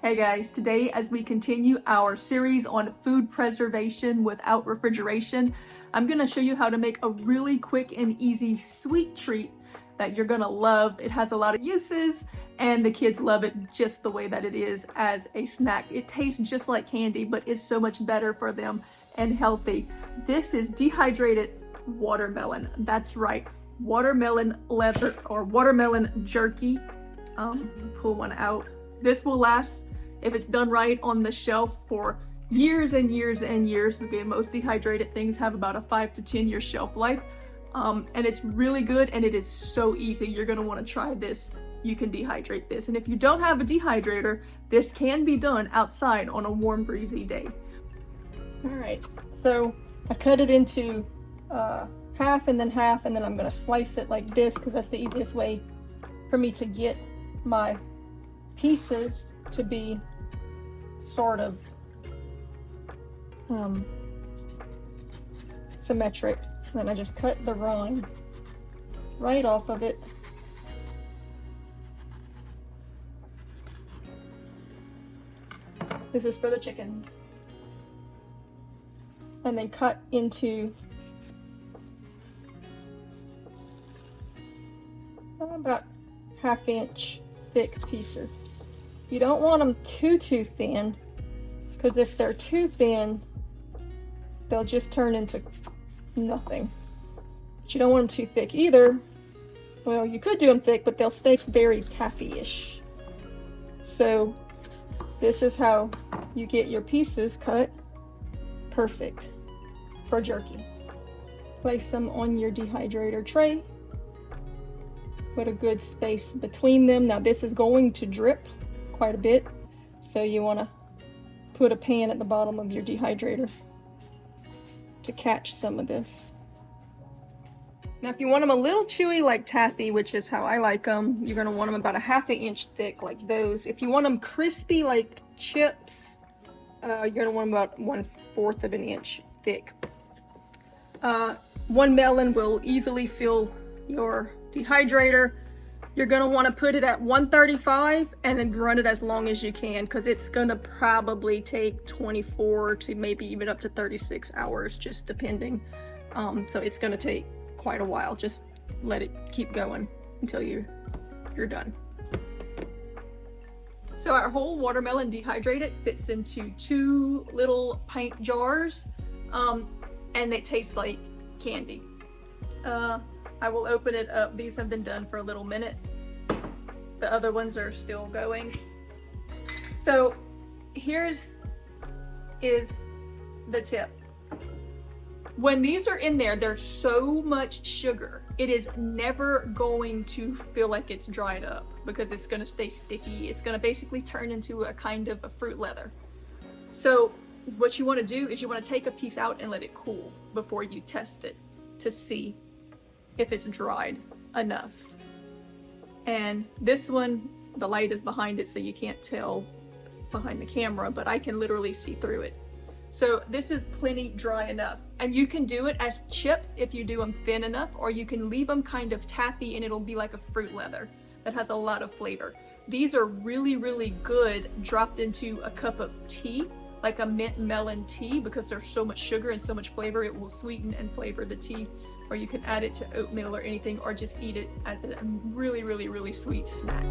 Hey guys, today as we continue our series on food preservation without refrigeration, I'm going to show you how to make a really quick and easy sweet treat that you're going to love. It has a lot of uses and the kids love it just the way that it is as a snack. It tastes just like candy, but it's so much better for them and healthy. This is dehydrated watermelon. That's right, watermelon leather or watermelon jerky. Pull one out. This will last, if it's done right, on the shelf for years and years and years. Okay, most dehydrated things have about a 5 to 10 year shelf life. And it's really good and it is so easy. You're gonna wanna try this. You can dehydrate this. And if you don't have a dehydrator, this can be done outside on a warm, breezy day. All right, so I cut it into half and then I'm gonna slice it like this because that's the easiest way for me to get my pieces to be sort of symmetric. And then I just cut the rind right off of it. This is for the chickens. And then cut into about 1/2 inch thick pieces. You don't want them too thin, because if they're too thin, they'll just turn into nothing. But you don't want them too thick either. Well, you could do them thick, but they'll stay very taffy-ish. So this is how you get your pieces cut perfect for jerky. Place them on your dehydrator tray. Put a good space between them. Now this is going to drip quite a bit, so you want to put a pan at the bottom of your dehydrator to catch some of this. Now if you want them a little chewy like taffy, which is how I like them, you're going to want them about a 1/2 inch thick like those. If you want them crispy like chips, you're going to want them about 1/4 of an inch thick. One melon will easily fill your dehydrator. You're going to want to put it at 135 and then run it as long as you can, because it's going to probably take 24 to maybe even up to 36 hours, just depending. So it's going to take quite a while. Just let it keep going until you're done. So our whole watermelon dehydrated fits into 2 little pint jars, and they taste like candy. I will open it up. These have been done for a little minute. The other ones are still going. So here is the tip. When these are in there, there's so much sugar. It is never going to feel like it's dried up because it's gonna stay sticky. It's gonna basically turn into a kind of a fruit leather. So what you wanna do is you wanna take a piece out and let it cool before you test it to see if it's dried enough. And this one, the light is behind it so you can't tell behind the camera, but I can literally see through it. So this is plenty dry enough. And you can do it as chips if you do them thin enough, or you can leave them kind of taffy and it'll be like a fruit leather that has a lot of flavor. These are really, really good dropped into a cup of tea, like a mint melon tea, because there's so much sugar and so much flavor. It will sweeten and flavor the tea. Or you can add it to oatmeal or anything, or just eat it as a really, really, really sweet snack.